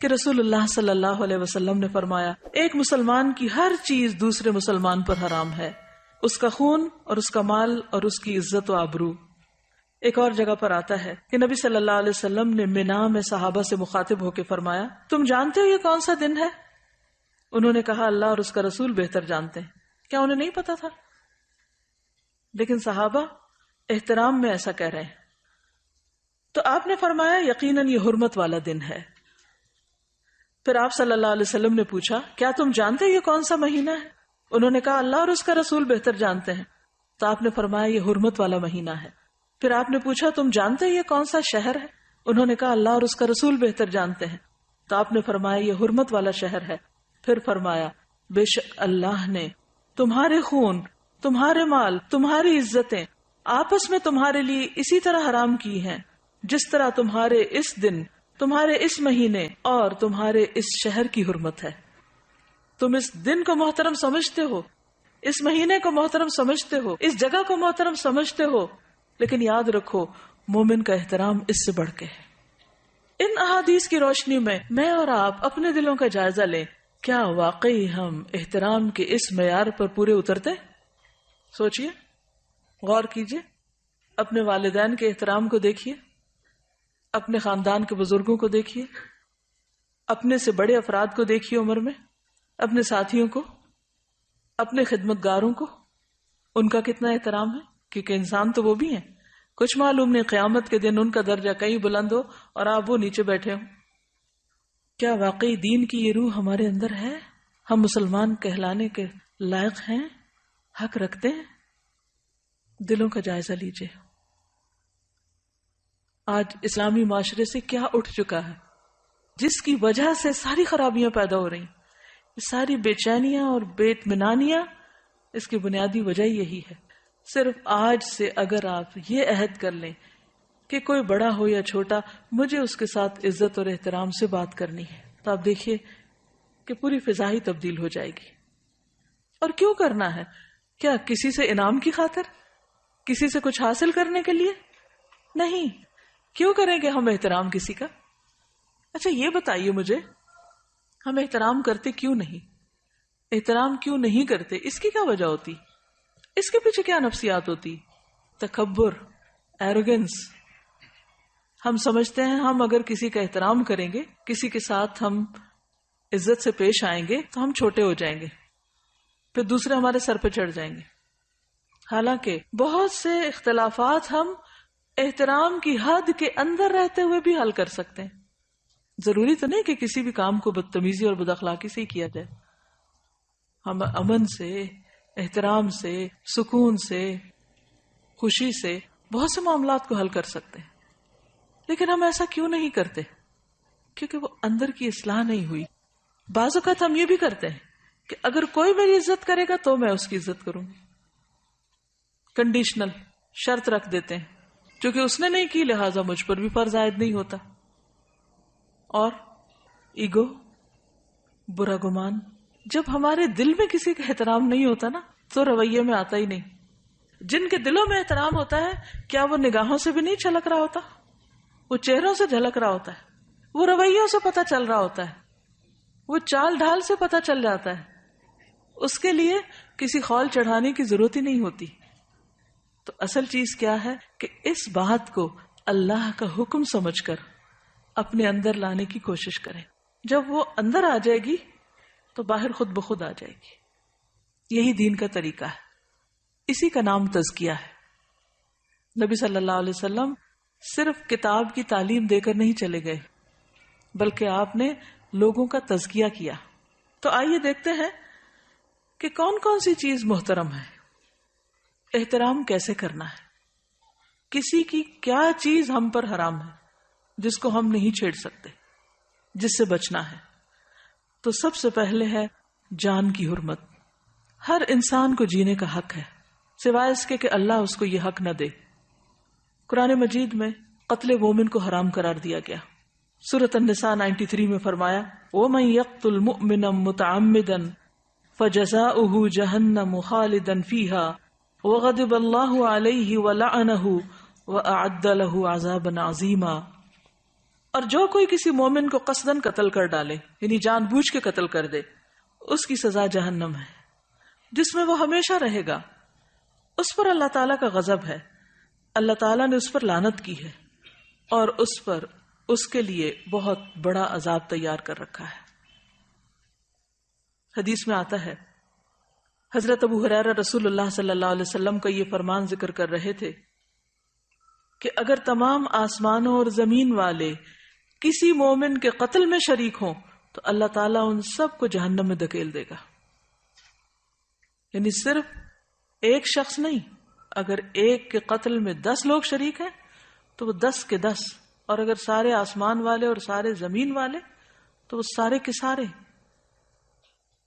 کہ رسول اللہ صلی اللہ علیہ وسلم نے فرمایا ایک مسلمان کی ہر چیز دوسرے مسلمان پر حرام ہے، اس کا خون اور اس کا مال اور اس کی عزت و آبرو۔ ایک اور جگہ پر آتا ہے کہ نبی صلی اللہ علیہ وسلم نے منا میں صحابہ سے مخاطب ہو کے فرمایا تم جانتے ہو یہ کون سا دن ہے؟ انہوں نے کہا اللہ اور اس کا رسول بہتر جانتے ہیں۔ کیا انہیں نہیں پتا تھا؟ لیکن صحابہ احترام میں ایسا کہہ رہے ہیں۔ تو آپ نے فرمایا یقیناً یہ حرمت والا دن ہے۔ پھر آپ صلی اللہ علیہ وسلم نے پوچھا کیا تم جانتے ہو یہ کون سا مہینہ ہے؟ انہوں نے کہا اللہ اور اس کا رسول بہتر جانتے ہیں۔ تو آپ نے فرمایا یہ حرمت والا مہینہ ہے۔ پھر آپ نے پوچھا تم جانتے ہو یہ کون سا شہر ہے؟ انہوں نے کہا اللہ اور اس کا رسول بہتر جانتے ہیں۔ تو آپ نے فرمایا یہ حرمت والا شہر ہے۔ پھر فرمایا بے شک اللہ نے تمہارے خون، تمہارے مال، تمہاری عزتیں آپس میں تمہارے لیے اسی طرح حرام کی ہیں جس طرح تمہارے اس دن، تمہارے اس مہینے اور تمہارے اس شہر کی حرمت ہے۔ تم اس دن کو محترم سمجھتے ہو، اس مہینے کو محترم سمجھتے ہو، اس جگہ کو محترم سمجھتے ہو، لیکن یاد رکھو مومن کا احترام اس سے بڑھ کے ہے۔ ان احادیث کی روشنی میں اور آپ اپنے دلوں کا جائزہ لیں، کیا واقعی ہم احترام کے اس معیار پر پورے اترتے؟ سوچئے، غور کیجئے، اپنے والدین کے احترام کو دیکھیے، اپنے خاندان کے بزرگوں کو دیکھیے، اپنے سے بڑے افراد کو دیکھیے عمر میں، اپنے ساتھیوں کو، اپنے خدمتگاروں کو، ان کا کتنا احترام ہے؟ کیونکہ انسان تو وہ بھی ہیں، کچھ معلوم نہیں قیامت کے دن ان کا درجہ کہیں بلند ہو اور آپ وہ نیچے بیٹھے ہوں۔ کیا واقعی دین کی یہ روح ہمارے اندر ہے؟ ہم مسلمان کہلانے کے لائق ہیں؟ حق رکھتے ہیں؟ دلوں کا جائزہ لیجئے۔ آج اسلامی معاشرے سے کیا اٹھ چکا ہے جس کی وجہ سے ساری خرابیاں پیدا ہو رہی، ساری بے چینیاں اور بے اطمینانیاں، اس کی بنیادی وجہ یہی ہے۔ صرف آج سے اگر آپ یہ عہد کر لیں کہ کوئی بڑا ہو یا چھوٹا مجھے اس کے ساتھ عزت اور احترام سے بات کرنی ہے، تو آپ دیکھیے کہ پوری فضا ہی تبدیل ہو جائے گی۔ اور کیوں کرنا ہے؟ کیا کسی سے انعام کی خاطر؟ کسی سے کچھ حاصل کرنے کے لیے؟ نہیں۔ کیوں کریں گے ہم احترام کسی کا؟ اچھا یہ بتائیے مجھے، ہم احترام کرتے کیوں نہیں؟ احترام کیوں نہیں کرتے؟ اس کی کیا وجہ ہوتی؟ اس کے پیچھے کیا نفسیات ہوتی؟ تکبر، ایروگنس۔ ہم سمجھتے ہیں ہم اگر کسی کا احترام کریں گے، کسی کے ساتھ ہم عزت سے پیش آئیں گے تو ہم چھوٹے ہو جائیں گے، پھر دوسرے ہمارے سر پہ چڑھ جائیں گے۔ حالانکہ بہت سے اختلافات ہم احترام کی حد کے اندر رہتے ہوئے بھی حل کر سکتے ہیں۔ ضروری تو نہیں کہ کسی بھی کام کو بدتمیزی اور بد اخلاقی سے ہی کیا جائے۔ ہم امن سے، احترام سے، سکون سے، خوشی سے بہت سے معاملات کو حل کر سکتے ہیں، لیکن ہم ایسا کیوں نہیں کرتے؟ کیونکہ وہ اندر کی اصلاح نہیں ہوئی۔ بعض اوقات ہم یہ بھی کرتے ہیں کہ اگر کوئی میری عزت کرے گا تو میں اس کی عزت کروں گی، کنڈیشنل شرط رکھ دیتے ہیں، چونکہ اس نے نہیں کی لہٰذا مجھ پر بھی فرض عائد نہیں ہوتا۔ اور ایگو، برا گمان، جب ہمارے دل میں کسی کا احترام نہیں ہوتا نا تو رویے میں آتا ہی نہیں۔ جن کے دلوں میں احترام ہوتا ہے کیا وہ نگاہوں سے بھی نہیں چھلک رہا ہوتا؟ وہ چہروں سے جھلک رہا ہوتا ہے، وہ رویوں سے پتہ چل رہا ہوتا ہے، وہ چال ڈھال سے پتہ چل جاتا ہے۔ اس کے لیے کسی خول چڑھانے کی ضرورت ہی نہیں ہوتی۔ تو اصل چیز کیا ہے کہ اس بات کو اللہ کا حکم سمجھ کر اپنے اندر لانے کی کوشش کریں۔ جب وہ اندر آ جائے گی تو باہر خود بخود آ جائے گی۔ یہی دین کا طریقہ ہے، اسی کا نام تزکیہ ہے۔ نبی صلی اللہ علیہ وسلم صرف کتاب کی تعلیم دے کر نہیں چلے گئے، بلکہ آپ نے لوگوں کا تزکیہ کیا۔ تو آئیے دیکھتے ہیں کہ کون کون سی چیز محترم ہے، احترام کیسے کرنا ہے، کسی کی کیا چیز ہم پر حرام ہے جس کو ہم نہیں چھیڑ سکتے، جس سے بچنا ہے۔ تو سب سے پہلے ہے جان کی حرمت۔ ہر انسان کو جینے کا حق ہے سوائے اس کے کہ اللہ اس کو یہ حق نہ دے۔ قرآن مجید میں قتل مومن کو حرام قرار دیا گیا۔ سورۃ النساء 93 میں فرمایا وَمَن يَقْتُلْ مُؤْمِنًا مُتَعَمِّدًا فَجَزَاؤُهُ جَهَنَّمُ خَالِدًا فِيهَا وَغَضِبَ اللَّهُ عَلَيْهِ وَلَعَنَهُ وَأَعَدَّ لَهُ عَذَابًا عَظِيمًا۔ اور جو کوئی کسی مومن کو قصدن قتل کر ڈالے، یعنی جان بوجھ کے قتل کر دے، اس کی سزا جہنم ہے، جس میں وہ ہمیشہ رہے گا۔ اس پر اللہ تعالیٰ کا غضب ہے، اللہ تعالیٰ نے اس پر لعنت کی ہے، اور اس پر اس کے لیے بہت بڑا عذاب تیار کر رکھا ہے۔ حدیث میں آتا ہے، حضرت ابو ہریرہ رسول اللہ صلی اللہ علیہ وسلم کا یہ فرمان ذکر کر رہے تھے کہ اگر تمام آسمانوں اور زمین والے کسی مومن کے قتل میں شریک ہوں تو اللہ تعالیٰ ان سب کو جہنم میں دھکیل دے گا۔ یعنی صرف ایک شخص نہیں، اگر ایک کے قتل میں 10 لوگ شریک ہیں تو وہ 10 کے 10، اور اگر سارے آسمان والے اور سارے زمین والے تو وہ سارے کے سارے۔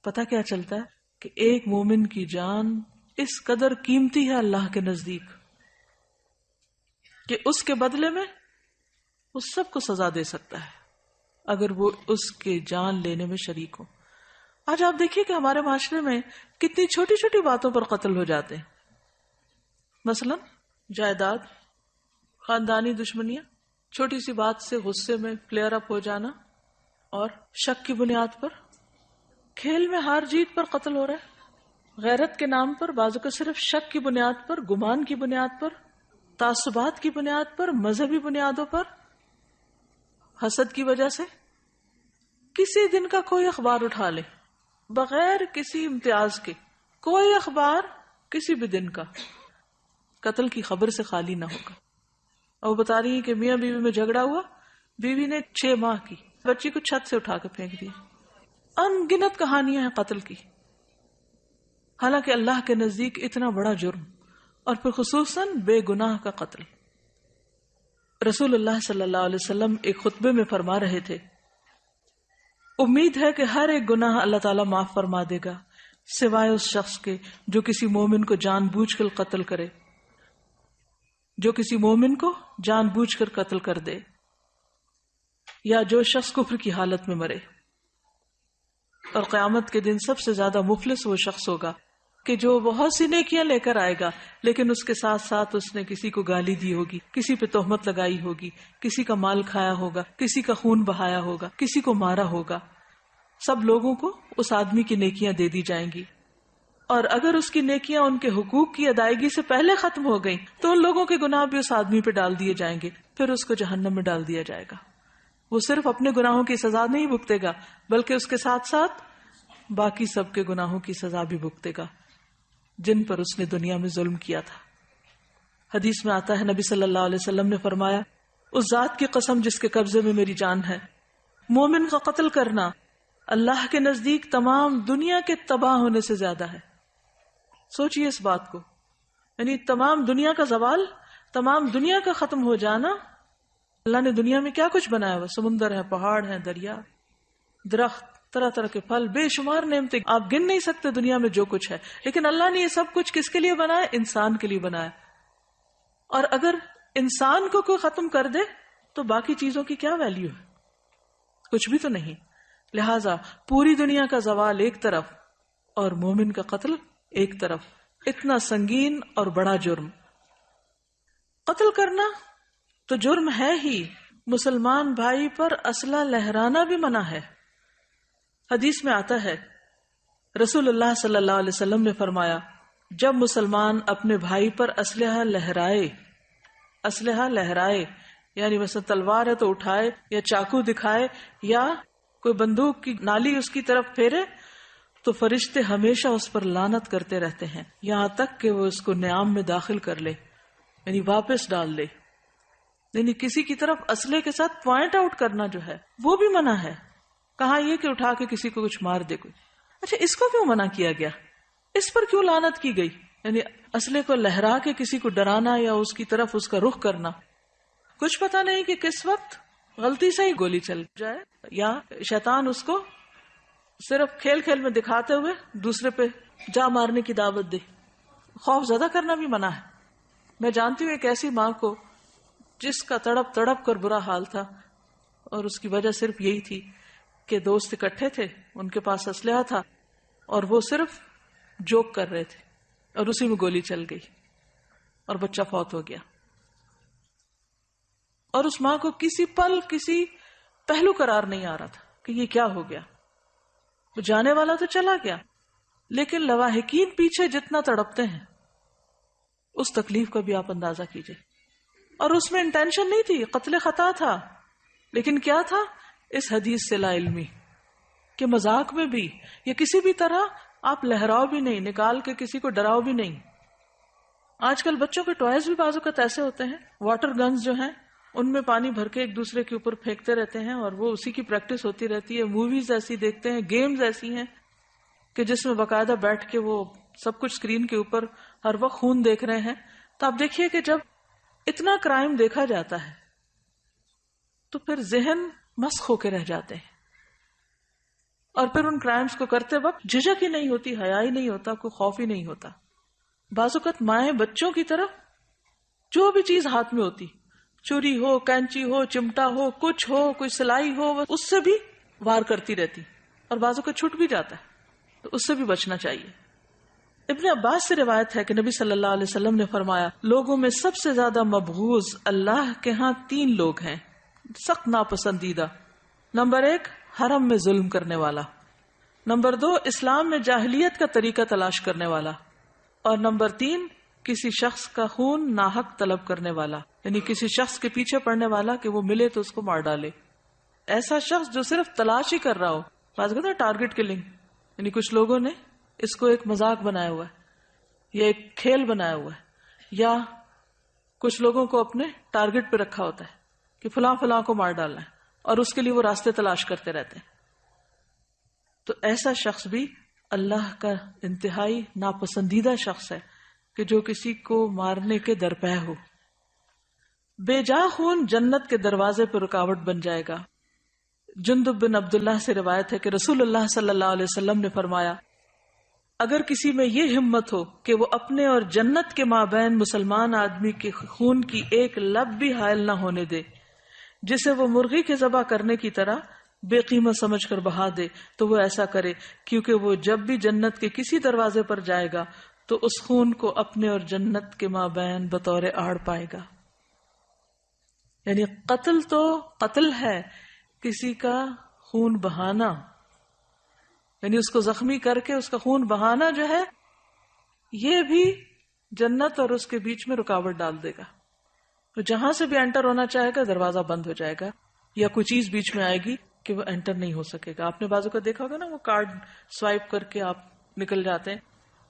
پتہ کیا چلتا ہے کہ ایک مومن کی جان اس قدر قیمتی ہے اللہ کے نزدیک کہ اس کے بدلے میں وہ سب کو سزا دے سکتا ہے اگر وہ اس کے جان لینے میں شریک ہو۔ آج آپ دیکھیے کہ ہمارے معاشرے میں کتنی چھوٹی چھوٹی باتوں پر قتل ہو جاتے ہیں، مثلا جائیداد، خاندانی دشمنیاں، چھوٹی سی بات سے غصے میں فلیئر اپ ہو جانا، اور شک کی بنیاد پر، کھیل میں ہار جیت پر قتل ہو رہا ہے، غیرت کے نام پر، بعضوں کو صرف شک کی بنیاد پر، گمان کی بنیاد پر، تعصبات کی بنیاد پر، مذہبی بنیادوں پر، حسد کی وجہ سے۔ کسی دن کا کوئی اخبار اٹھا لے، بغیر کسی امتیاز کے کوئی اخبار کسی بھی دن کا قتل کی خبر سے خالی نہ ہوگا۔ اور وہ بتا رہی ہیں کہ میاں بیوی میں جھگڑا ہوا، بیوی نے 6 ماہ کی بچی کو چھت سے اٹھا کے پھینک دیا۔ ان گنت کہانیاں ہیں قتل کی، حالانکہ اللہ کے نزدیک اتنا بڑا جرم، اور پھر خصوصاً بے گناہ کا قتل۔ رسول اللہ صلی اللہ علیہ وسلم ایک خطبے میں فرما رہے تھے، امید ہے کہ ہر ایک گناہ اللہ تعالیٰ معاف فرما دے گا سوائے اس شخص کے جو کسی مومن کو جان بوجھ کر قتل کرے، جو کسی مومن کو جان بوجھ کر قتل کر دے، یا جو شخص کفر کی حالت میں مرے۔ اور قیامت کے دن سب سے زیادہ مفلس وہ شخص ہوگا کہ جو بہت سی نیکیاں لے کر آئے گا، لیکن اس کے ساتھ ساتھ اس نے کسی کو گالی دی ہوگی، کسی پہ تہمت لگائی ہوگی، کسی کا مال کھایا ہوگا، کسی کا خون بہایا ہوگا، کسی کو مارا ہوگا۔ سب لوگوں کو اس آدمی کی نیکیاں دے دی جائیں گی، اور اگر اس کی نیکیاں ان کے حقوق کی ادائیگی سے پہلے ختم ہو گئیں تو ان لوگوں کے گناہ بھی اس آدمی پہ ڈال دیے جائیں گے، پھر اس کو جہنم میں ڈال دیا جائے گا۔ وہ صرف اپنے گناہوں کی سزا نہیں بھگتے گا، بلکہ اس کے ساتھ ساتھ باقی سب کے گناہوں کی سزا بھی بھگتے گا جن پر اس نے دنیا میں ظلم کیا تھا۔ حدیث میں آتا ہے، نبی صلی اللہ علیہ وسلم نے فرمایا، اس ذات کی قسم جس کے قبضے میں میری جان ہے، مومن کا قتل کرنا اللہ کے نزدیک تمام دنیا کے تباہ ہونے سے زیادہ ہے۔ سوچئے اس بات کو، یعنی تمام دنیا کا زوال، تمام دنیا کا ختم ہو جانا۔ اللہ نے دنیا میں کیا کچھ بنایا ہوا، سمندر ہے، پہاڑ ہیں، دریا، درخت، طرح طرح کے پھل، بے شمار نعمتیں، آپ گن نہیں سکتے دنیا میں جو کچھ ہے، لیکن اللہ نے یہ سب کچھ کس کے لیے بنایا؟ انسان کے لیے بنایا۔ اور اگر انسان کو کوئی ختم کر دے تو باقی چیزوں کی کیا ویلیو ہے؟ کچھ بھی تو نہیں۔ لہذا پوری دنیا کا زوال ایک طرف اور مومن کا قتل ایک طرف، اتنا سنگین اور بڑا جرم۔ قتل کرنا تو جرم ہے ہی، مسلمان بھائی پر اسلحہ لہرانا بھی منع ہے۔ حدیث میں آتا ہے، رسول اللہ صلی اللہ علیہ وسلم نے فرمایا، جب مسلمان اپنے بھائی پر اسلحہ لہرائے، یعنی مثلا تلوار ہے تو اٹھائے، یا چاقو دکھائے، یا کوئی بندوق کی نالی اس کی طرف پھیرے، تو فرشتے ہمیشہ اس پر لعنت کرتے رہتے ہیں یہاں تک کہ وہ اس کو نیام میں داخل کر لے، یعنی واپس ڈال لے۔ یعنی کسی کی طرف اسلحے کے ساتھ پوائنٹ آؤٹ کرنا جو ہے وہ بھی منع ہے۔ کہا یہ کہ اٹھا کے کسی کو کچھ مار دے کوئی۔ اچھا، اس کو کیوں منع کیا گیا؟ اس پر کیوں لعنت کی گئی؟ یعنی اسلحے کو لہرا کے کسی کو ڈرانا یا اس کی طرف اس کا رخ کرنا، کچھ پتہ نہیں کہ کس وقت غلطی سے ہی گولی چل جائے، یا شیطان اس کو صرف کھیل کھیل میں دکھاتے ہوئے دوسرے پہ جا مارنے کی دعوت دے۔ خوف زدہ کرنا بھی منع ہے۔ میں جانتی ہوں ایک ایسی ماں کو جس کا تڑپ تڑپ کر برا حال تھا، اور اس کی وجہ صرف یہی تھی کہ دوست اکٹھے تھے، ان کے پاس اسلحہ تھا، اور وہ صرف جوک کر رہے تھے، اور اسی میں گولی چل گئی اور بچہ فوت ہو گیا۔ اور اس ماں کو کسی پل کسی پہلو قرار نہیں آ رہا تھا کہ یہ کیا ہو گیا. وہ جانے والا تو چلا گیا، لیکن لواحقین پیچھے جتنا تڑپتے ہیں اس تکلیف کا بھی آپ اندازہ کیجئے. اور اس میں انٹینشن نہیں تھی، قتل خطا تھا، لیکن کیا تھا؟ اس حدیث سے لا علمی کہ مذاق میں بھی یا کسی بھی طرح آپ لہراؤ بھی نہیں، نکال کے کسی کو ڈراؤ بھی نہیں. آج کل بچوں کے ٹوائز بھی بعض اوقات ایسے ہوتے ہیں، واٹر گنز جو ہیں ان میں پانی بھر کے ایک دوسرے کے اوپر پھینکتے رہتے ہیں اور وہ اسی کی پریکٹس ہوتی رہتی ہے. موویز ایسی دیکھتے ہیں، گیمز ایسی ہیں کہ جس میں باقاعدہ بیٹھ کے وہ سب کچھ اسکرین کے اوپر ہر وقت خون دیکھ رہے ہیں. تو آپ دیکھیے کہ جب اتنا کرائم دیکھا جاتا ہے تو پھر ذہن مسخ ہو کے رہ جاتے ہیں، اور پھر ان کرائمز کو کرتے وقت جھجک ہی نہیں ہوتی، حیا ہی نہیں ہوتا، کوئی خوف ہی نہیں ہوتا. بعض اوقات مائیں بچوں کی طرف جو بھی چیز ہاتھ میں ہوتی، چوری ہو، کینچی ہو، چمٹا ہو، کچھ ہو، کوئی سلائی ہو، اس سے بھی وار کرتی رہتی، اور بعضوں کا چھٹ بھی جاتا ہے، تو اس سے بھی بچنا چاہیے. ابن عباس سے روایت ہے کہ نبی صلی اللہ علیہ وسلم نے فرمایا، لوگوں میں سب سے زیادہ مبغوض اللہ کے ہاں 3 لوگ ہیں، سخت ناپسندیدہ. نمبر 1 حرم میں ظلم کرنے والا، نمبر 2 اسلام میں جاہلیت کا طریقہ تلاش کرنے والا، اور نمبر 3 کسی شخص کا خون ناحق طلب کرنے والا، یعنی کسی شخص کے پیچھے پڑنے والا کہ وہ ملے تو اس کو مار ڈالے. ایسا شخص جو صرف تلاش ہی کر رہا ہو، بات کرتا ہے ٹارگٹ کلنگ، یعنی کچھ لوگوں نے اس کو ایک مذاق بنایا ہوا ہے یا ایک کھیل بنایا ہوا ہے، یا کچھ لوگوں کو اپنے ٹارگٹ پہ رکھا ہوتا ہے کہ فلاں فلاں کو مار ڈالنا ہے، اور اس کے لیے وہ راستے تلاش کرتے رہتے ہیں. تو ایسا شخص بھی اللہ کا انتہائی ناپسندیدہ شخص ہے کہ جو کسی کو مارنے کے درپے ہو. بے جا خون جنت کے دروازے پر رکاوٹ بن جائے گا. جندب بن عبداللہ سے روایت ہے کہ رسول اللہ صلی اللہ علیہ وسلم نے فرمایا، اگر کسی میں یہ ہمت ہو کہ وہ اپنے اور جنت کے مابین مسلمان آدمی کے خون کی ایک لب بھی حائل نہ ہونے دے، جسے وہ مرغی کے ذبح کرنے کی طرح بے قیمت سمجھ کر بہا دے، تو وہ ایسا کرے، کیونکہ وہ جب بھی جنت کے کسی دروازے پر جائے گا تو اس خون کو اپنے اور جنت کے مابین بطور آڑ پائے گا. یعنی قتل تو قتل ہے، کسی کا خون بہانا، یعنی اس کو زخمی کر کے اس کا خون بہانا جو ہے، یہ بھی جنت اور اس کے بیچ میں رکاوٹ ڈال دے گا. تو جہاں سے بھی انٹر ہونا چاہے گا دروازہ بند ہو جائے گا، یا کوئی چیز بیچ میں آئے گی کہ وہ انٹر نہیں ہو سکے گا. آپ نے بازو کا دیکھا ہوگا نا، وہ کارڈ سوائپ کر کے آپ نکل جاتے ہیں،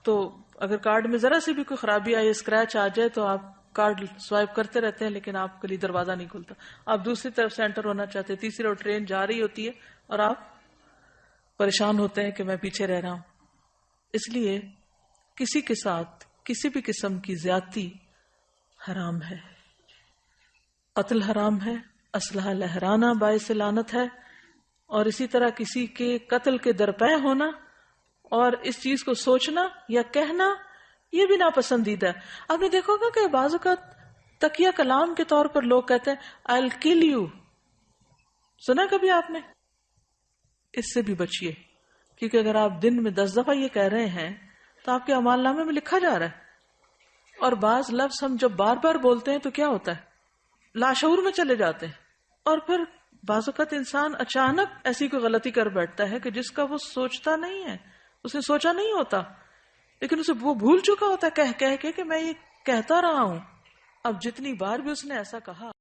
تو اگر کارڈ میں ذرا سی بھی کوئی خرابی آئے، اسکریچ آ جائے، تو آپ کارڈ سوائپ کرتے رہتے ہیں لیکن آپ کے لیے دروازہ نہیں کھلتا. آپ دوسری طرف سے انٹر ہونا چاہتے ہیں، تیسری اور ٹرین جا رہی ہوتی ہے اور آپ پریشان ہوتے ہیں کہ میں پیچھے رہ رہا ہوں. اس لیے کسی کے ساتھ کسی بھی قسم کی زیادتی حرام ہے. قتل حرام ہے، اسلحہ لہرانا باعث لعنت ہے، اور اسی طرح کسی کے قتل کے درپے ہونا اور اس چیز کو سوچنا یا کہنا، یہ بھی ناپسندیدہ ہے. آپ نے دیکھا ہوگا کہ بعض اوقات تکیہ کلام کے طور پر لوگ کہتے ہیں I'll kill you. سنا کبھی آپ نے؟ اس سے بھی بچیے، کیونکہ اگر آپ دن میں 10 دفعہ یہ کہہ رہے ہیں تو آپ کے اعمال نامے میں لکھا جا رہا ہے. اور بعض لفظ ہم جب بار بار بولتے ہیں تو کیا ہوتا ہے، لاشعور میں چلے جاتے ہیں، اور پھر بعض اوقات انسان اچانک ایسی کوئی غلطی کر بیٹھتا ہے کہ جس کا وہ سوچتا نہیں ہے، اس نے سوچا نہیں ہوتا، لیکن اسے وہ بھول چکا ہوتا ہے کہہ کے کہ میں یہ کہتا رہا ہوں. اب جتنی بار بھی اس نے ایسا کہا